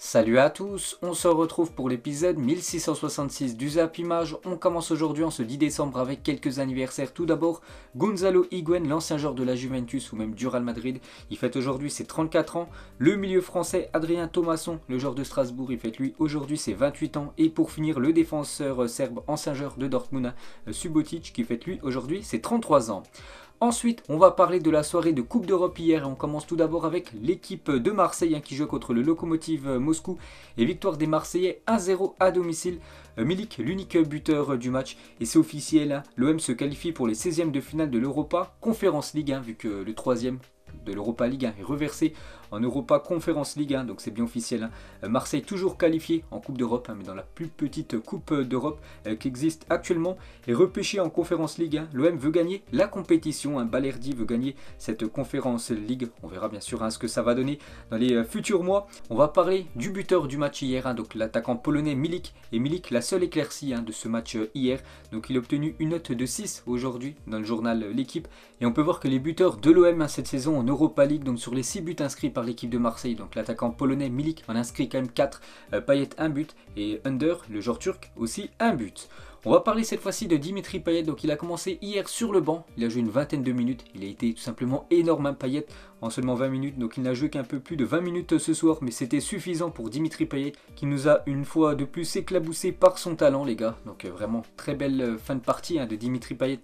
Salut à tous, on se retrouve pour l'épisode 1666 du Zap Image. On commence aujourd'hui en ce 10 décembre avec quelques anniversaires. Tout d'abord, Gonzalo Higuaín, l'ancien joueur de la Juventus ou même du Real Madrid, il fête aujourd'hui ses 34 ans. Le milieu français Adrien Thomasson, le joueur de Strasbourg, il fête lui aujourd'hui ses 28 ans. Et pour finir, le défenseur serbe ancien joueur de Dortmund, Subotic, qui fête lui aujourd'hui ses 33 ans. Ensuite, on va parler de la soirée de Coupe d'Europe hier. On commence tout d'abord avec l'équipe de Marseille qui joue contre le Lokomotiv Moscou. Et victoire des Marseillais 1-0 à domicile. Milik, l'unique buteur du match. Et c'est officiel, l'OM se qualifie pour les 16e de finale de l'Europa Conference League, vu que le 3e de l'Europa League est reversé en Europa Conference League, donc c'est bien officiel. Marseille toujours qualifié en Coupe d'Europe, mais dans la plus petite Coupe d'Europe qui existe actuellement, et repêché en Conference League. L'OM veut gagner la compétition, Balerdi veut gagner cette Conference League. On verra bien sûr ce que ça va donner dans les futurs mois. On va parler du buteur du match hier, donc l'attaquant polonais Milik. Et Milik, la seule éclaircie de ce match hier. Donc il a obtenu une note de 6 aujourd'hui dans le journal L'équipe. Et on peut voir que les buteurs de l'OM cette saison en Europa League, donc sur les 6 buts inscrits par l'équipe de Marseille, donc l'attaquant polonais Milik en inscrit quand même 4, Payet 1 but et Under, le joueur turc, aussi 1 but. On va parler cette fois-ci de Dimitri Payet. Donc il a commencé hier sur le banc, il a joué une vingtaine de minutes, il a été tout simplement énorme Payet en seulement 20 minutes, donc il n'a joué qu'un peu plus de 20 minutes ce soir, mais c'était suffisant pour Dimitri Payet qui nous a une fois de plus éclaboussé par son talent les gars. Donc vraiment très belle fin de partie de Dimitri Payet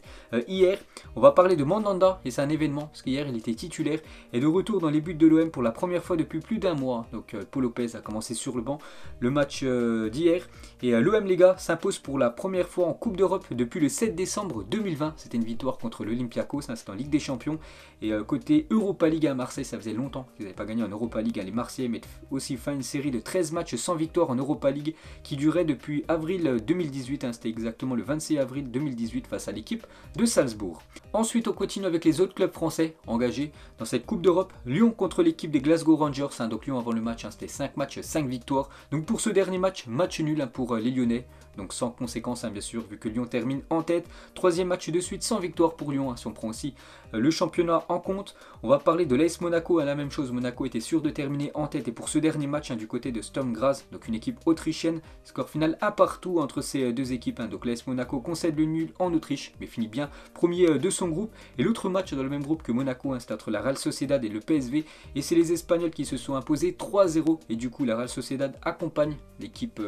hier. On va parler de Mandanda et c'est un événement parce qu'hier il était titulaire et de retour dans les buts de l'OM pour la première fois depuis plus d'un mois. Donc Paul Lopez a commencé sur le banc le match d'hier et l'OM les gars s'impose pour la première fois en Coupe d'Europe depuis le 7 décembre 2020. C'était une victoire contre l'Olympiakos, c'est en Ligue des Champions. Et côté Europa League à Marseille, ça faisait longtemps qu'ils n'avaient pas gagné en Europa League. Les Marseillais mettent aussi fin à une série de 13 matchs sans victoire en Europa League qui durait depuis avril 2018. C'était exactement le 26 avril 2018 face à l'équipe de Salzbourg. Ensuite, on continue avec les autres clubs français engagés dans cette Coupe d'Europe. Lyon contre l'équipe des Glasgow Rangers. Donc Lyon avant le match, c'était 5 matchs, 5 victoires. Donc pour ce dernier match, match nul pour les Lyonnais. Donc sans conséquence bien sûr, vu que Lyon termine en tête. Troisième match de suite sans victoire pour Lyon, si on prend aussi le championnat en compte. On va parler de l'AS Monaco, la même chose, Monaco était sûr de terminer en tête. Et pour ce dernier match du côté de Sturm Graz, donc une équipe autrichienne, score final à partout entre ces deux équipes. Donc l'AS Monaco concède le nul en Autriche, mais finit bien premier de son groupe. Et l'autre match dans le même groupe que Monaco, c'est entre la Real Sociedad et le PSV. Et c'est les Espagnols qui se sont imposés 3-0. Et du coup la Real Sociedad accompagne l'équipe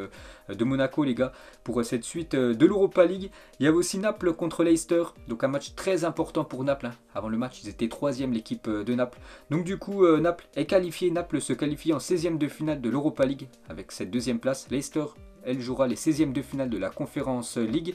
de Monaco les gars pour cette suite de l'Europa League. Il y avait aussi Naples contre Leicester, donc un match très important pour Naples. Avant le match, ils étaient 3e l'équipe de Naples. Donc du coup, Naples est qualifié. Naples se qualifie en 16e de finale de l'Europa League avec cette deuxième place. Leicester, elle jouera les 16e de finale de la Conference League.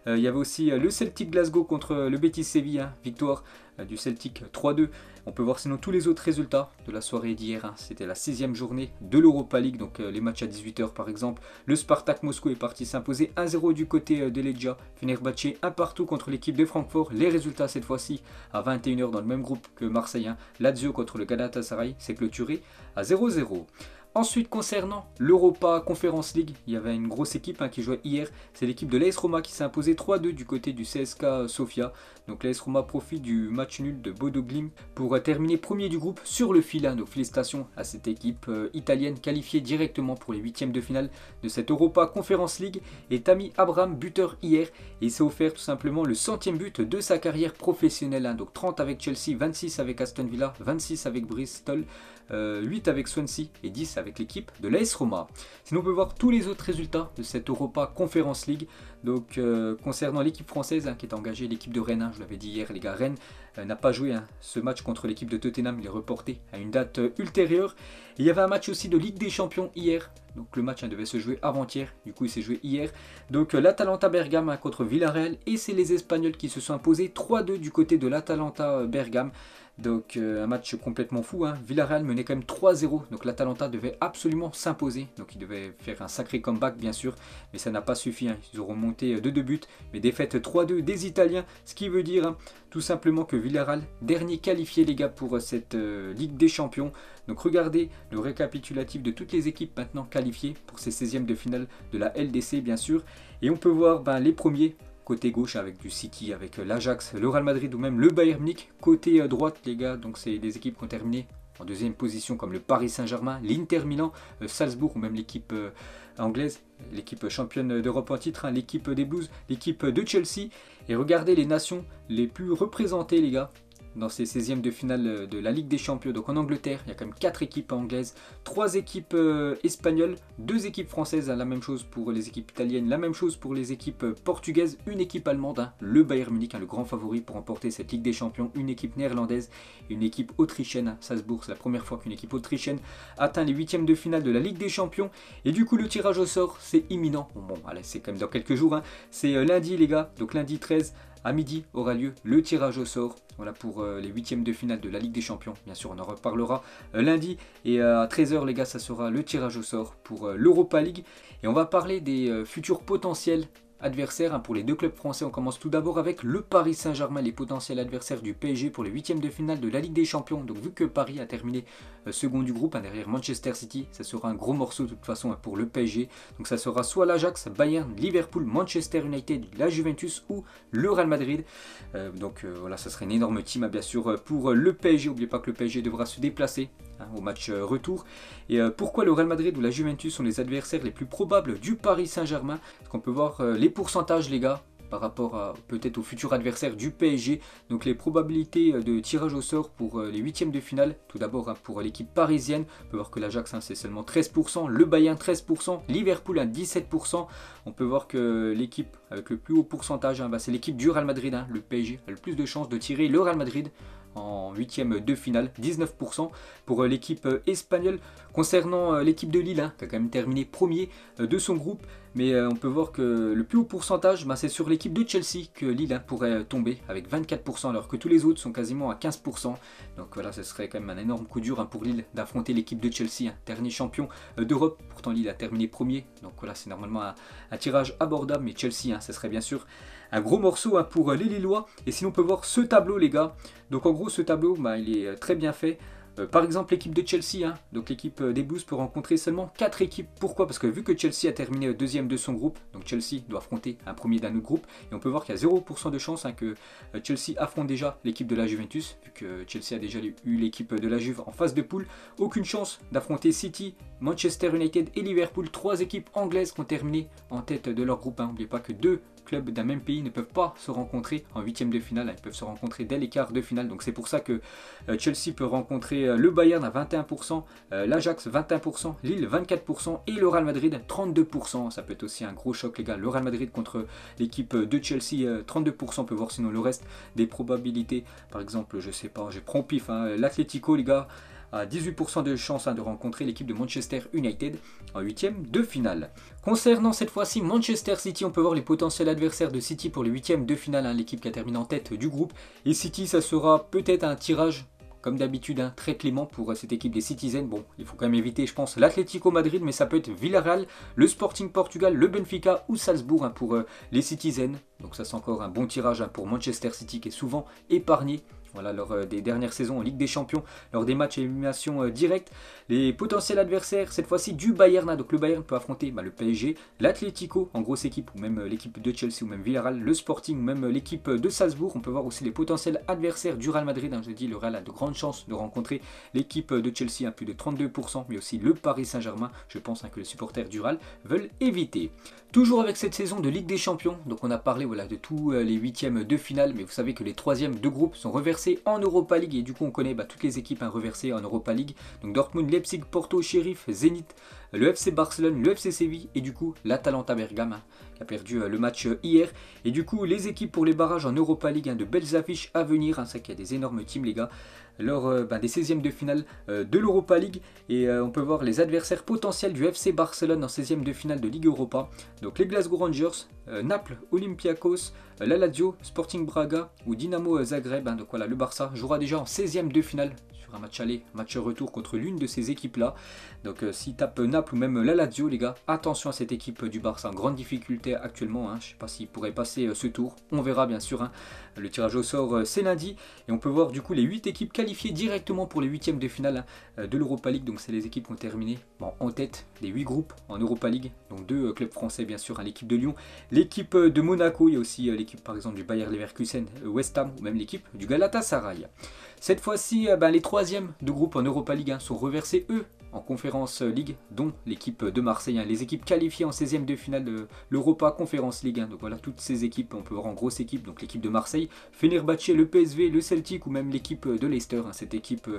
Il y avait aussi le Celtic Glasgow contre le Betis Séville, victoire du Celtic 3-2. On peut voir sinon tous les autres résultats de la soirée d'hier. C'était la 6e journée de l'Europa League, donc les matchs à 18h par exemple. Le Spartak Moscou est parti s'imposer 1-0 du côté de Legia. Fenerbahçe 1 partout contre l'équipe de Francfort. Les résultats cette fois-ci à 21h dans le même groupe que Marseille. Lazio contre le Galatasaray s'est clôturé à 0-0. Ensuite, concernant l'Europa Conference League, il y avait une grosse équipe qui jouait hier. C'est l'équipe de l'AS Roma qui s'est imposée 3-2 du côté du CSKA Sofia. Donc l'AS Roma profite du match nul de Bodo Glimt pour terminer premier du groupe sur le fil. Donc félicitations à cette équipe italienne qualifiée directement pour les 8e de finale de cette Europa Conference League. Et Tammy Abraham, buteur hier, et il s'est offert tout simplement le 100e but de sa carrière professionnelle. Donc 30 avec Chelsea, 26 avec Aston Villa, 26 avec Bristol, 8 avec Swansea et 10 avec l'équipe de l'AS Roma. Sinon on peut voir tous les autres résultats de cette Europa Conference League. Donc concernant l'équipe française qui est engagée, l'équipe de Rennes, je l'avais dit hier les gars, Rennes n'a pas joué ce match contre l'équipe de Tottenham, il est reporté à une date ultérieure. Et il y avait un match aussi de Ligue des Champions hier, donc le match devait se jouer avant-hier, du coup il s'est joué hier. Donc l'Atalanta Bergame contre Villarreal, et c'est les Espagnols qui se sont imposés 3-2 du côté de l'Atalanta Bergame. Donc un match complètement fou, Villarreal menait quand même 3-0, donc l'Atalanta devait absolument s'imposer, donc il devait faire un sacré comeback bien sûr, mais ça n'a pas suffi, ils auront monté de 2 buts, mais défaite 3-2 des Italiens, ce qui veut dire tout simplement que Villarreal, dernier qualifié les gars pour cette Ligue des Champions. Donc regardez le récapitulatif de toutes les équipes maintenant qualifiées pour ces 16e de finale de la LDC bien sûr, et on peut voir les premiers. Côté gauche avec du City, avec l'Ajax, le Real Madrid ou même le Bayern Munich. Côté droite les gars, donc c'est des équipes qui ont terminé En deuxième position, comme le Paris Saint-Germain, l'Inter Milan, Salzbourg ou même l'équipe anglaise, l'équipe championne d'Europe en titre, hein, l'équipe des Blues, l'équipe de Chelsea. Et regardez les nations les plus représentées, les gars, dans ces 16e de finale de la Ligue des Champions. Donc en Angleterre, il y a quand même 4 équipes anglaises, 3 équipes espagnoles, 2 équipes françaises, hein, la même chose pour les équipes italiennes, la même chose pour les équipes portugaises, une équipe allemande, hein, le Bayern Munich, hein, le grand favori pour remporter cette Ligue des Champions, une équipe néerlandaise et une équipe autrichienne, hein, Salzbourg. C'est la première fois qu'une équipe autrichienne atteint les 8e de finale de la Ligue des Champions. Et du coup, le tirage au sort, c'est imminent. Bon, allez, c'est quand même dans quelques jours, hein. C'est lundi, les gars, donc lundi 13. À midi aura lieu le tirage au sort, voilà, pour les 8e de finale de la Ligue des Champions. Bien sûr, on en reparlera lundi. Et à 13h, les gars, ça sera le tirage au sort pour l'Europa League. Et on va parler des futurs potentiels adversaires, hein, pour les deux clubs français. On commence tout d'abord avec le Paris Saint-Germain, les potentiels adversaires du PSG pour les 8e de finale de la Ligue des Champions. Donc vu que Paris a terminé second du groupe, hein, derrière Manchester City, ça sera un gros morceau de toute façon, hein, pour le PSG. Donc ça sera soit l'Ajax, Bayern, Liverpool, Manchester United, la Juventus ou le Real Madrid. Voilà, ça serait une énorme team, hein, bien sûr, pour le PSG. N'oubliez pas que le PSG devra se déplacer, hein, au match retour. Et pourquoi le Real Madrid ou la Juventus sont les adversaires les plus probables du Paris Saint-Germain? Parce qu'on peut voir les pourcentages, les gars, par rapport à peut-être au futur adversaire du PSG. Donc les probabilités de tirage au sort pour les 8e de finale. Tout d'abord, hein, pour l'équipe parisienne, on peut voir que l'Ajax, hein, c'est seulement 13%, le Bayern 13%, Liverpool à 17%. On peut voir que l'équipe avec le plus haut pourcentage, hein, c'est l'équipe du Real Madrid, hein, le PSG a le plus de chances de tirer le Real Madrid en 8e de finale, 19% pour l'équipe espagnole. Concernant l'équipe de Lille, hein, qui a quand même terminé premier de son groupe, mais on peut voir que le plus haut pourcentage, c'est sur l'équipe de Chelsea que Lille, hein, pourrait tomber avec 24%, alors que tous les autres sont quasiment à 15%. Donc voilà, ce serait quand même un énorme coup dur, hein, pour Lille d'affronter l'équipe de Chelsea, hein, dernier champion d'Europe. Pourtant Lille a terminé premier, donc voilà, c'est normalement un tirage abordable, mais Chelsea, hein, ce serait bien sûr un gros morceau, hein, pour les Lillois. Et sinon on peut voir ce tableau, les gars. Donc en gros ce tableau, il est très bien fait. Par exemple l'équipe de Chelsea, hein, donc l'équipe des Blues peut rencontrer seulement 4 équipes. Pourquoi? Parce que vu que Chelsea a terminé deuxième de son groupe, donc Chelsea doit affronter un premier d'un autre groupe. Et on peut voir qu'il y a 0% de chance, hein, que Chelsea affronte déjà l'équipe de la Juventus, vu que Chelsea a déjà eu l'équipe de la Juve en phase de poule. Aucune chance d'affronter City, Manchester United et Liverpool, 3 équipes anglaises qui ont terminé en tête de leur groupe. N'oubliez pas que 2 clubs d'un même pays ne peuvent pas se rencontrer en 8e de finale, hein, ils peuvent se rencontrer dès les quarts de finale. Donc c'est pour ça que Chelsea peut rencontrer le Bayern à 21%, l'Ajax 21%, Lille 24% et le Real Madrid 32%. Ça peut être aussi un gros choc, les gars. Le Real Madrid contre l'équipe de Chelsea, 32%. On peut voir sinon le reste des probabilités. Par exemple, je sais pas, je prends au pif, hein, l'Atlético, les gars, à 18% de chance, hein, de rencontrer l'équipe de Manchester United en 8e de finale. Concernant cette fois-ci Manchester City, on peut voir les potentiels adversaires de City pour les 8e de finale, hein, l'équipe qui a terminé en tête du groupe. Et City, ça sera peut-être un tirage, comme d'habitude, hein, très clément pour cette équipe des Citizens. Bon, il faut quand même éviter, je pense, l'Atlético Madrid, mais ça peut être Villarreal, le Sporting Portugal, le Benfica ou Salzbourg, hein, pour les Citizens. Donc ça c'est encore un bon tirage, hein, pour Manchester City qui est souvent épargné. Voilà, lors des dernières saisons en Ligue des Champions, lors des matchs à élimination directe. Les potentiels adversaires, cette fois-ci du Bayern, hein, donc le Bayern peut affronter le PSG, l'Atlético en grosse équipe, ou même l'équipe de Chelsea, ou même Villarreal, le Sporting, ou même l'équipe de Salzbourg. On peut voir aussi les potentiels adversaires du Real Madrid, hein, je dis, le Real a de grandes chances de rencontrer l'équipe de Chelsea, hein, plus de 32%, mais aussi le Paris Saint-Germain, je pense, hein, que les supporters du Real veulent éviter. Toujours avec cette saison de Ligue des Champions, donc on a parlé, voilà, de tous les 8e de finale, mais vous savez que les 3e de groupe sont reversés en Europa League, et du coup on connaît toutes les équipes, hein, reversées en Europa League. Donc Dortmund, Leipzig, Porto, Sheriff, Zenit, le FC Barcelone, le FC Séville et du coup l'Atalanta Bergame, hein, qui a perdu le match hier. Et du coup les équipes pour les barrages en Europa League, hein, de belles affiches à venir, hein, ça qu'il y a des énormes teams, les gars, lors des 16e de finale de l'Europa League. Et on peut voir les adversaires potentiels du FC Barcelone en 16e de finale de Ligue Europa. Donc les Glasgow Rangers, Naples, Olympiakos, la Lazio, Sporting Braga ou Dynamo Zagreb, hein. Donc voilà, le Barça jouera déjà en 16e de finale sur un match aller, match retour contre l'une de ces équipes là. Donc s'il tape Naples Naples ou même la Lazio, les gars. Attention à cette équipe du Barça, en grande difficulté actuellement. Je ne sais pas s'il pourrait passer ce tour. On verra bien sûr. Le tirage au sort, c'est lundi. Et on peut voir du coup les 8 équipes qualifiées directement pour les huitièmes de finale de l'Europa League. Donc c'est les équipes qui ont terminé en tête des 8 groupes en Europa League. Donc 2 clubs français bien sûr, l'équipe de Lyon, l'équipe de Monaco. Il y a aussi l'équipe par exemple du Bayer Leverkusen, West Ham ou même l'équipe du Galatasaray. Cette fois-ci, les troisièmes de groupe en Europa League sont reversés eux en Conference League, dont l'équipe de Marseille, les équipes qualifiées en 16e de finale de l'Europa Conference League. Donc voilà, toutes ces équipes, on peut voir en grosse équipe, donc l'équipe de Marseille, Fenerbahçe, le PSV, le Celtic ou même l'équipe de Leicester, cette équipe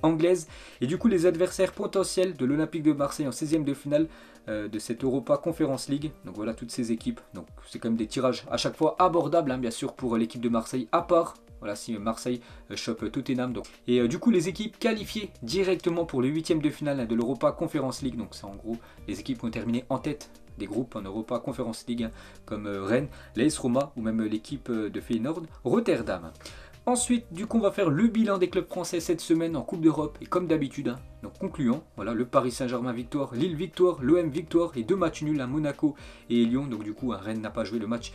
anglaise. Et du coup, les adversaires potentiels de l'Olympique de Marseille en 16e de finale de cette Europa Conference League. Donc voilà, toutes ces équipes. Donc c'est quand même des tirages à chaque fois abordables, bien sûr, pour l'équipe de Marseille, à part voilà, si Marseille chope Tottenham. Donc. Et du coup, les équipes qualifiées directement pour les huitièmes de finale de l'Europa Conference League. Donc c'est en gros les équipes qui ont terminé en tête des groupes en Europa Conference League, comme Rennes, l'AS Roma ou même l'équipe de Feyenoord Rotterdam. Ensuite, du coup, on va faire le bilan des clubs français cette semaine en Coupe d'Europe. Et comme d'habitude, donc concluant, voilà, le Paris Saint-Germain victoire, Lille victoire, l'OM victoire et 2 matchs nuls à Monaco et Lyon. Donc du coup, Rennes n'a pas joué le match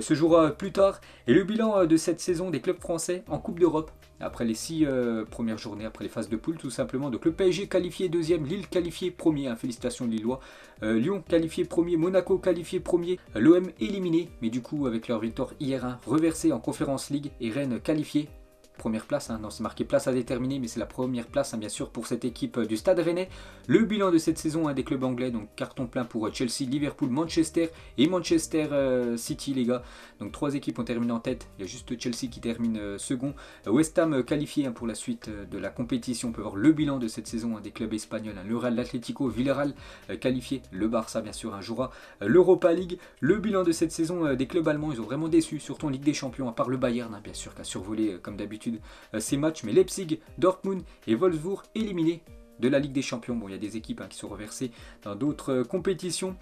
se jouera plus tard. Et le bilan de cette saison des clubs français en Coupe d'Europe, après les 6 premières journées, après les phases de poule tout simplement. Donc le PSG qualifié deuxième, Lille qualifié premier, félicitations Lillois. Lyon qualifié premier, Monaco qualifié premier, l'OM éliminé, mais du coup avec leur victoire hier, reversé en Conference League, et Rennes qualifié. Première place, non, c'est marqué place à déterminer, mais c'est la première place bien sûr pour cette équipe du Stade Rennais. Le bilan de cette saison des clubs anglais, donc carton plein pour Chelsea, Liverpool, Manchester et Manchester City, les gars. Donc 3 équipes ont terminé en tête, il y a juste Chelsea qui termine second. West Ham qualifié pour la suite de la compétition. On peut voir le bilan de cette saison des clubs espagnols, le Real, l'Atlético, Villarreal qualifié, le Barça bien sûr jouera l'Europa League. Le bilan de cette saison des clubs allemands, ils ont vraiment déçu, surtout en Ligue des Champions, à part le Bayern bien sûr qui a survolé comme d'habitude ces matchs, mais Leipzig, Dortmund et Wolfsburg éliminés de la Ligue des Champions. Bon, il y a des équipes qui sont reversées dans d'autres compétitions.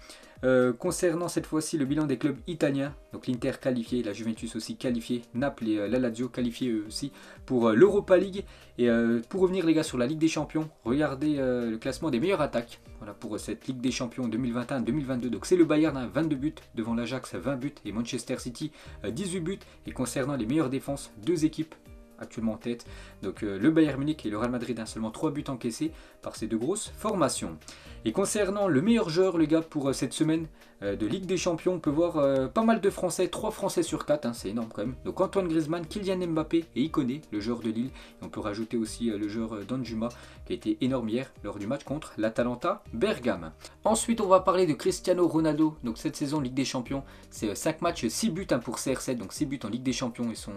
Concernant cette fois-ci le bilan des clubs italiens, donc l'Inter qualifié, la Juventus aussi qualifiée, Naples et la Lazio qualifiés eux aussi pour l'Europa League. Et pour revenir les gars sur la Ligue des Champions, regardez le classement des meilleures attaques voilà, pour cette Ligue des Champions 2021-2022. Donc c'est le Bayern 22 buts, devant l'Ajax 20 buts et Manchester City 18 buts. Et concernant les meilleures défenses, 2 équipes actuellement en tête, donc le Bayern Munich et le Real Madrid, seulement 3 buts encaissés par ces 2 grosses formations. Et concernant le meilleur joueur les gars pour cette semaine de Ligue des Champions, on peut voir pas mal de Français, 3 Français sur 4, c'est énorme quand même. Donc Antoine Griezmann, Kylian Mbappé et Ikoné, le joueur de Lille. Et on peut rajouter aussi le joueur Danjuma qui a été énorme hier lors du match contre l'Atalanta Bergame. Ensuite on va parler de Cristiano Ronaldo. Donc cette saison Ligue des Champions, c'est 5 matchs, 6 buts pour CR7, donc 6 buts en Ligue des Champions. Et son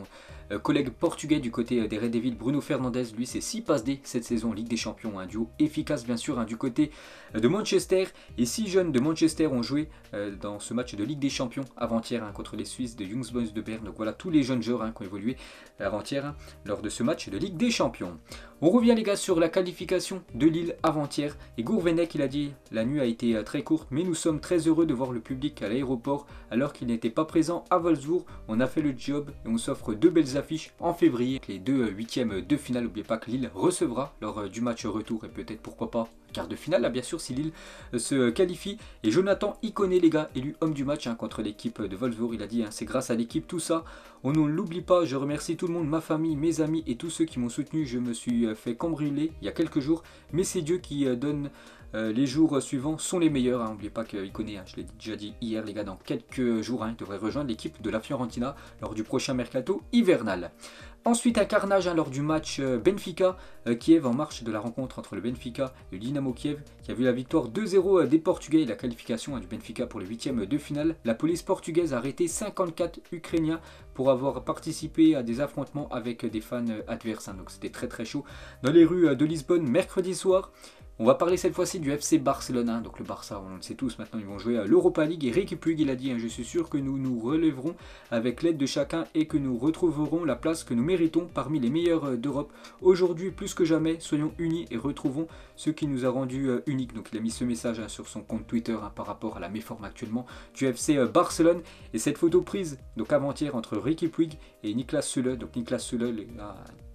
collègue portugais du côté des Red Devils, Bruno Fernandes, lui c'est 6 passes D cette saison en Ligue des Champions, un duo efficace bien sûr du côté de Manchester. Et 6 jeunes de Manchester ont joué dans ce match de Ligue des Champions avant-hier contre les Suisses de Young Boys de Berne. Donc voilà tous les jeunes joueurs qui ont évolué avant-hier lors de ce match de Ligue des Champions. On revient les gars sur la qualification de Lille avant-hier. Et Gourvenec il a dit la nuit a été très courte, mais nous sommes très heureux de voir le public à l'aéroport alors qu'il n'était pas présent à Wolfsburg. On a fait le job et on s'offre 2 belles affiches en février. Les 2 huitièmes de finale, n'oubliez pas que Lille recevra lors du match retour et peut-être pourquoi pas quart de finale là bien sûr si Lille se qualifie. Et Jonathan Ikoné les gars, élu homme du match contre l'équipe de Wolfsburg, il a dit c'est grâce à l'équipe tout ça, on ne l'oublie pas, je remercie tout le monde, ma famille, mes amis et tous ceux qui m'ont soutenu. Je me suis fait cambrioler il y a quelques jours, mais c'est Dieu qui donne les jours suivants sont les meilleurs. N'oubliez pas qu'Ikoné, je l'ai déjà dit hier les gars, dans quelques jours il devrait rejoindre l'équipe de la Fiorentina lors du prochain mercato hivernal. Ensuite un carnage lors du match Benfica-Kiev en marche de la rencontre entre le Benfica et le Dynamo Kiev qui a vu la victoire 2-0 des Portugais et la qualification du Benfica pour les huitièmes de finale. La police portugaise a arrêté 54 Ukrainiens pour avoir participé à des affrontements avec des fans adverses. Donc c'était très très chaud dans les rues de Lisbonne mercredi soir. On va parler cette fois-ci du FC Barcelone, donc le Barça, on le sait tous maintenant, ils vont jouer à l'Europa League. Et Riqui Puig, il a dit, je suis sûr que nous nous relèverons avec l'aide de chacun et que nous retrouverons la place que nous méritons parmi les meilleurs d'Europe. Aujourd'hui, plus que jamais, soyons unis et retrouvons ce qui nous a rendus uniques. Donc il a mis ce message sur son compte Twitter par rapport à la méforme actuellement du FC Barcelone. Et cette photo prise donc avant-hier entre Riqui Puig et Niklas Süle, donc Niklas Süle,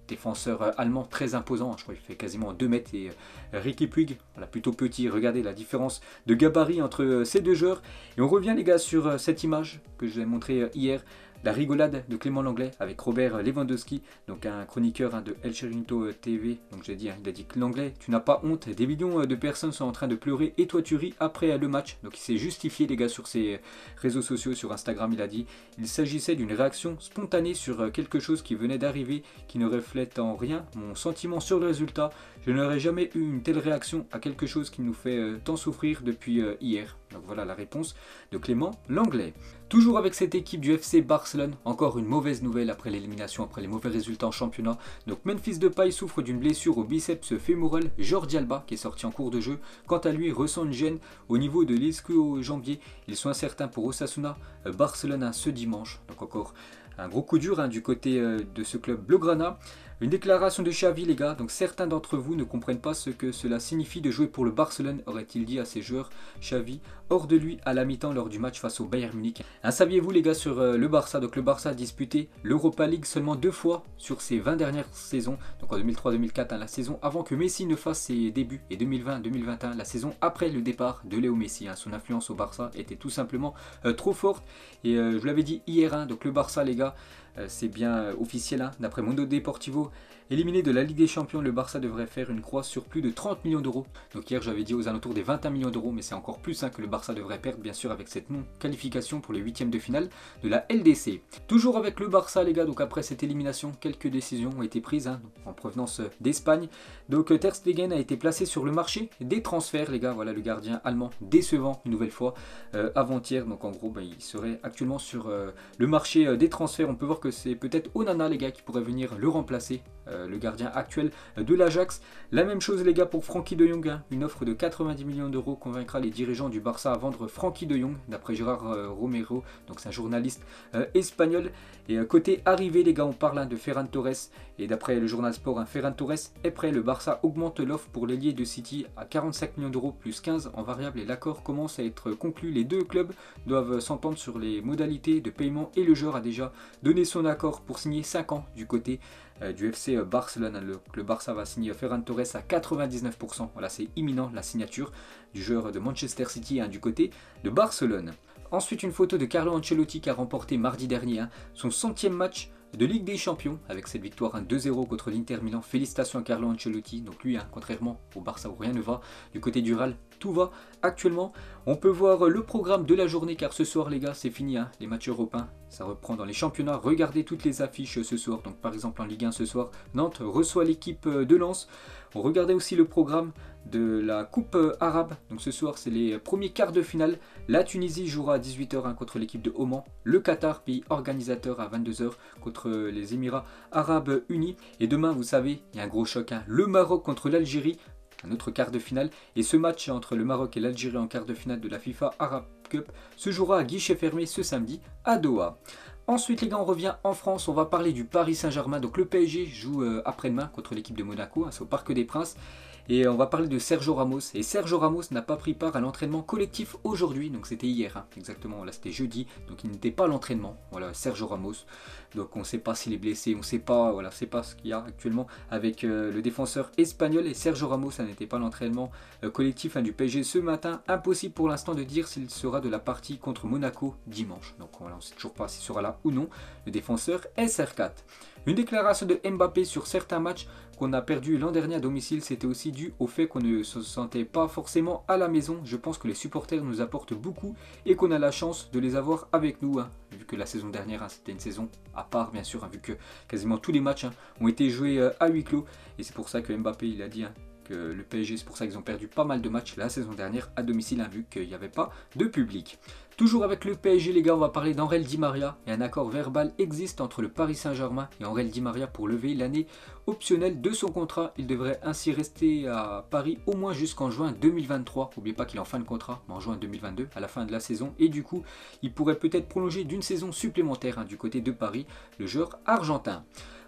défenseur allemand très imposant, je crois qu'il fait quasiment 2 mètres, et Riqui Puig, voilà, plutôt petit. Regardez la différence de gabarit entre ces deux joueurs. Et on revient les gars sur cette image que je vous ai montrée hier, la rigolade de Clément Lenglet avec Robert Lewandowski, donc un chroniqueur de El Chiringuito TV. Donc j'ai dit, il a dit que Lenglet, tu n'as pas honte, des millions de personnes sont en train de pleurer et toi tu ris après le match. Donc il s'est justifié les gars sur ses réseaux sociaux, sur Instagram. Il a dit il s'agissait d'une réaction spontanée sur quelque chose qui venait d'arriver, qui ne reflète en rien mon sentiment sur le résultat. Je n'aurais jamais eu une telle réaction à quelque chose qui nous fait tant souffrir depuis hier. Donc voilà la réponse de Clément Lenglet. Toujours avec cette équipe du FC Barcelone, encore une mauvaise nouvelle après l'élimination, après les mauvais résultats en championnat. Donc Memphis Depay souffre d'une blessure au biceps fémoral. Jordi Alba, qui est sorti en cours de jeu, quant à lui ressent une gêne au niveau de l'ischio-jambier. Ils sont incertains pour Osasuna Barcelone ce dimanche. Donc encore un gros coup dur du côté de ce club blaugrana. Une déclaration de Xavi les gars, donc certains d'entre vous ne comprennent pas ce que cela signifie de jouer pour le Barcelone, aurait-il dit à ses joueurs. Xavi, hors de lui à la mi-temps lors du match face au Bayern Munich. Saviez-vous les gars sur le Barça, donc le Barça a disputé l'Europa League seulement 2 fois sur ses 20 dernières saisons, donc en 2003-2004, la saison avant que Messi ne fasse ses débuts, et 2020-2021, la saison après le départ de Léo Messi. Son influence au Barça était tout simplement trop forte, et je vous l'avais dit hier, donc le Barça les gars, c'est bien officiel, d'après Mundo Deportivo. Éliminé de la Ligue des Champions, le Barça devrait faire une croix sur plus de 30 millions d'euros. Donc hier j'avais dit aux alentours des 21 millions d'euros, mais c'est encore plus que le Barça devrait perdre, bien sûr, avec cette non-qualification pour les huitièmes de finale de la LDC. Toujours avec le Barça les gars, donc après cette élimination, quelques décisions ont été prises en provenance d'Espagne. Donc Ter Stegen a été placé sur le marché des transferts les gars, voilà le gardien allemand décevant une nouvelle fois avant-hier. Donc en gros il serait actuellement sur le marché des transferts. On peut voir que c'est peut-être Onana les gars qui pourrait venir le remplacer, le gardien actuel de l'Ajax. La même chose les gars pour Frenkie de Jong, une offre de 90 millions d'euros convaincra les dirigeants du Barça à vendre Frenkie de Jong, d'après Gérard Romero, donc c'est un journaliste espagnol. Et côté arrivée les gars, on parle de Ferran Torres, et d'après le journal Sport, Ferran Torres est prêt. Le Barça augmente l'offre pour l'ailier de City à 45 millions d'euros plus 15 en variable, et l'accord commence à être conclu. Les deux clubs doivent s'entendre sur les modalités de paiement, et le joueur a déjà donné son accord pour signer 5 ans du côté du FC Barcelone. Le Barça va signer Ferran Torres à 99%. Voilà, c'est imminent la signature du joueur de Manchester City du côté de Barcelone. Ensuite, une photo de Carlo Ancelotti qui a remporté mardi dernier son 100e match de Ligue des Champions avec cette victoire 2-0 contre l'Inter Milan. Félicitations à Carlo Ancelotti. Donc lui, contrairement au Barça où rien ne va, du côté du Real, tout va actuellement. On peut voir le programme de la journée car ce soir les gars, c'est fini, les matchs européens. Ça reprend dans les championnats. Regardez toutes les affiches ce soir. Donc par exemple en Ligue 1 ce soir, Nantes reçoit l'équipe de Lens. On regardait aussi le programme de la Coupe arabe. Donc ce soir, c'est les premiers quarts de finale. La Tunisie jouera à 18h contre l'équipe de Oman. Le Qatar, pays organisateur, à 22h contre les Émirats Arabes Unis. Et demain, vous savez, il y a un gros choc. Le Maroc contre l'Algérie, un autre quart de finale. Et ce match entre le Maroc et l'Algérie en quart de finale de la FIFA Arab Cup se jouera à guichet fermé ce samedi à Doha. Ensuite les gars, on revient en France, on va parler du Paris Saint-Germain. Donc le PSG joue après-demain contre l'équipe de Monaco, c'est au Parc des Princes. Et on va parler de Sergio Ramos. Et Sergio Ramos n'a pas pris part à l'entraînement collectif aujourd'hui. Donc c'était hier, exactement. Là c'était jeudi. Donc il n'était pas à l'entraînement. Voilà, Sergio Ramos. Donc on ne sait pas s'il est blessé. On ne sait pas, voilà, c'est pas ce qu'il y a actuellement avec le défenseur espagnol. Et Sergio Ramos, ça n'était pas à l'entraînement collectif du PSG ce matin. Impossible pour l'instant de dire s'il sera de la partie contre Monaco dimanche. Donc voilà, on ne sait toujours pas s'il sera là ou non. Le défenseur SR4. Une déclaration de Mbappé sur certains matchs qu'on a perdu l'an dernier à domicile, c'était aussi dû au fait qu'on ne se sentait pas forcément à la maison. Je pense que les supporters nous apportent beaucoup et qu'on a la chance de les avoir avec nous, vu que la saison dernière c'était une saison à part bien sûr, vu que quasiment tous les matchs ont été joués à huis clos, et c'est pour ça que Mbappé il a dit que le PSG, c'est pour ça qu'ils ont perdu pas mal de matchs la saison dernière à domicile, vu qu'il n'y avait pas de public. Toujours avec le PSG les gars, on va parler d'Angel Di Maria, et un accord verbal existe entre le Paris Saint-Germain et Angel Di Maria pour lever l'année optionnelle de son contrat. Il devrait ainsi rester à Paris au moins jusqu'en juin 2023. N'oubliez pas qu'il est en fin de contrat, mais en juin 2022, à la fin de la saison, et du coup il pourrait peut-être prolonger d'une saison supplémentaire du côté de Paris, le joueur argentin.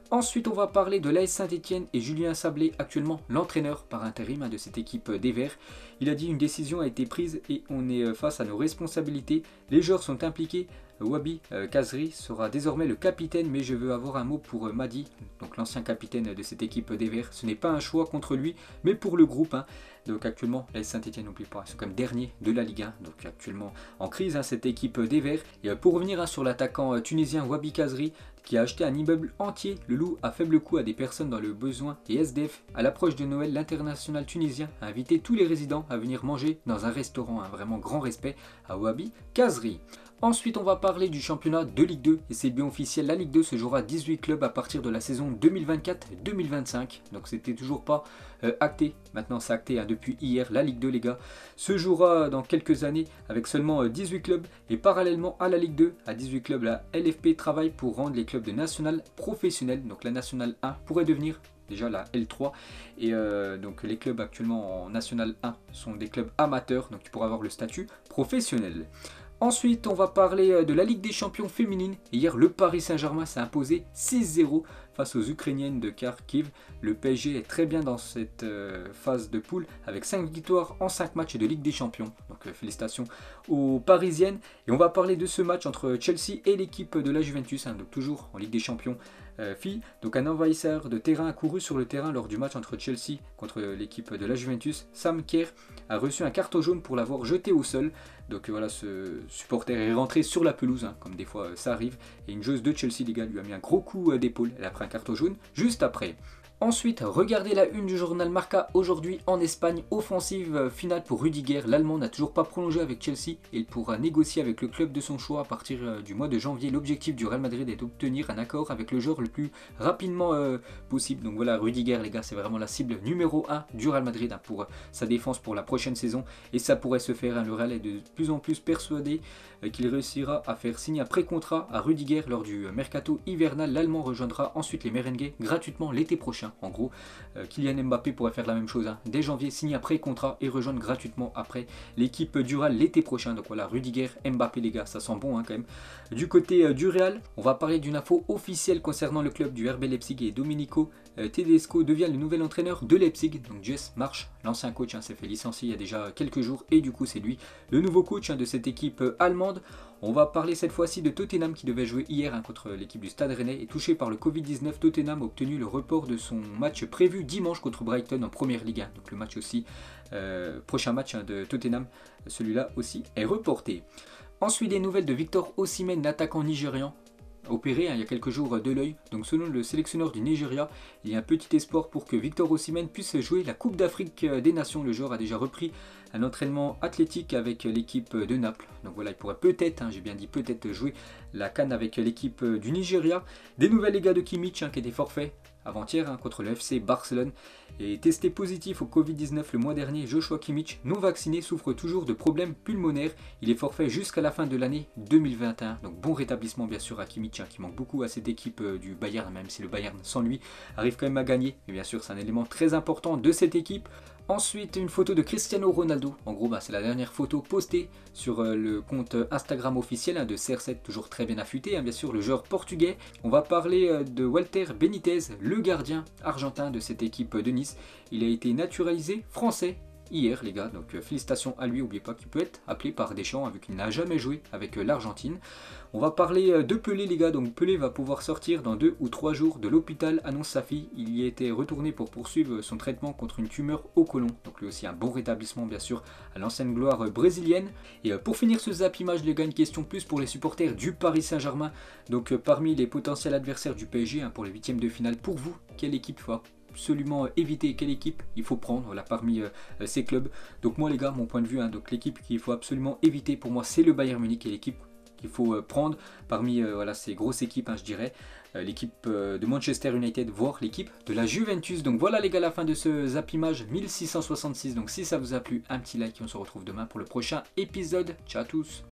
Ensuite, on va parler de l'AS Saint-Etienne et Julien Sablé, actuellement l'entraîneur par intérim de cette équipe des Verts. Il a dit une décision a été prise et on est face à nos responsabilités. Les joueurs sont impliqués Wabi Kazri sera désormais le capitaine, mais je veux avoir un mot pour Madi, donc l'ancien capitaine de cette équipe des Verts. Ce n'est pas un choix contre lui, mais pour le groupe. Donc actuellement, la Saint-Etienne, n'oublie pas, ils sont quand même derniers de la Ligue 1, donc actuellement en crise cette équipe des Verts. Et pour revenir sur l'attaquant tunisien Wabi Kazri, qui a acheté un immeuble entier, le loup à faible coût à des personnes dans le besoin et SDF. À l'approche de Noël, l'international tunisien a invité tous les résidents à venir manger dans un restaurant. Un vraiment grand respect à Wabi Kazri. Ensuite, on va parler du championnat de Ligue 2 et c'est bien officiel, la Ligue 2 se jouera 18 clubs à partir de la saison 2024-2025. Donc c'était toujours pas acté, maintenant c'est acté depuis hier. La Ligue 2 les gars se jouera dans quelques années avec seulement 18 clubs et parallèlement à la Ligue 2, à 18 clubs, la LFP travaille pour rendre les clubs de national professionnels. Donc la National 1 pourrait devenir déjà la L3 et donc les clubs actuellement en National 1 sont des clubs amateurs, donc tu pourras avoir le statut professionnel. Ensuite, on va parler de la Ligue des Champions féminine. Hier, le Paris Saint-Germain s'est imposé 6-0 face aux Ukrainiennes de Kharkiv. Le PSG est très bien dans cette phase de poule avec 5 victoires en 5 matchs de Ligue des Champions. Donc félicitations aux Parisiennes. Et on va parler de ce match entre Chelsea et l'équipe de la Juventus, donc toujours en Ligue des Champions filles. Donc un envahisseur de terrain a couru sur le terrain lors du match entre Chelsea contre l'équipe de la Juventus. Sam Kerr a reçu un carton jaune pour l'avoir jeté au sol. Donc voilà, ce supporter est rentré sur la pelouse, comme des fois ça arrive. Et une joueuse de Chelsea, les gars, lui a mis un gros coup d'épaule. Elle a pris un carton jaune juste après. Ensuite, regardez la une du journal Marca aujourd'hui en Espagne. Offensive finale pour Rudiger. L'Allemand n'a toujours pas prolongé avec Chelsea et il pourra négocier avec le club de son choix à partir du mois de janvier. L'objectif du Real Madrid est d'obtenir un accord avec le joueur le plus rapidement possible. Donc voilà, Rudiger, les gars, c'est vraiment la cible numéro 1 du Real Madrid pour sa défense pour la prochaine saison. Et ça pourrait se faire. Le Real est de plus en plus persuadé qu'il réussira à faire signer un pré-contrat à Rudiger lors du mercato hivernal. L'Allemand rejoindra ensuite les Merengues gratuitement l'été prochain. En gros, Kylian Mbappé pourrait faire la même chose. Dès janvier, signer un pré-contrat et rejoindre gratuitement après l'équipe du Real l'été prochain. Donc voilà, Rudiger, Mbappé les gars, ça sent bon quand même. Du côté du Real, on va parler d'une info officielle concernant le club du RB Leipzig et Domenico Tedesco devient le nouvel entraîneur de Leipzig. Donc Jess Marsch, l'ancien coach, s'est fait licencier il y a déjà quelques jours et du coup c'est lui le nouveau coach de cette équipe allemande. On va parler cette fois-ci de Tottenham qui devait jouer hier contre l'équipe du Stade Rennais et touché par le Covid-19. Tottenham a obtenu le report de son match prévu dimanche contre Brighton en première Ligue 1. Donc le match aussi, prochain match de Tottenham, celui-là aussi est reporté. Ensuite des nouvelles de Victor Osimhen, l'attaquant nigérian, opéré il y a quelques jours de l'œil. Donc selon le sélectionneur du Nigeria, il y a un petit espoir pour que Victor Osimhen puisse jouer la Coupe d'Afrique des Nations. Le joueur a déjà repris un entraînement athlétique avec l'équipe de Naples. Donc voilà, il pourrait peut-être, j'ai bien dit peut-être, jouer la CAN avec l'équipe du Nigeria. Des nouvelles les gars de Kimmich qui était forfait avant-hier contre le FC Barcelone et testé positif au Covid-19 le mois dernier. Joshua Kimmich, non vacciné, souffre toujours de problèmes pulmonaires. Il est forfait jusqu'à la fin de l'année 2021. Donc bon rétablissement bien sûr à Kimmich qui manque beaucoup à cette équipe du Bayern, même si le Bayern sans lui arrive quand même à gagner. Mais bien sûr c'est un élément très important de cette équipe. Ensuite, une photo de Cristiano Ronaldo. En gros, c'est la dernière photo postée sur le compte Instagram officiel de CR7, toujours très bien affûté, bien sûr, le joueur portugais. On va parler de Walter Benitez, le gardien argentin de cette équipe de Nice. Il a été naturalisé français hier, les gars, donc félicitations à lui. N'oubliez pas qu'il peut être appelé par Deschamps vu qu'il n'a jamais joué avec l'Argentine. On va parler de Pelé, les gars. Donc Pelé va pouvoir sortir dans 2 ou 3 jours de l'hôpital, annonce sa fille. Il y était retourné pour poursuivre son traitement contre une tumeur au côlon. Donc lui aussi un bon rétablissement bien sûr à l'ancienne gloire brésilienne. Et pour finir ce zap image, les gars, une question plus pour les supporters du Paris Saint-Germain. Donc parmi les potentiels adversaires du PSG pour les 8e de finale, pour vous, quelle équipe faut absolument éviter, quelle équipe il faut prendre là, parmi ces clubs? Donc moi les gars, mon point de vue, donc l'équipe qu'il faut absolument éviter pour moi c'est le Bayern Munich, et l'équipe qu'il faut prendre parmi voilà, ces grosses équipes, je dirais l'équipe de Manchester United, voire l'équipe de la Juventus. Donc voilà les gars, la fin de ce Zap Image 1666. Donc si ça vous a plu, un petit like et on se retrouve demain pour le prochain épisode. Ciao à tous.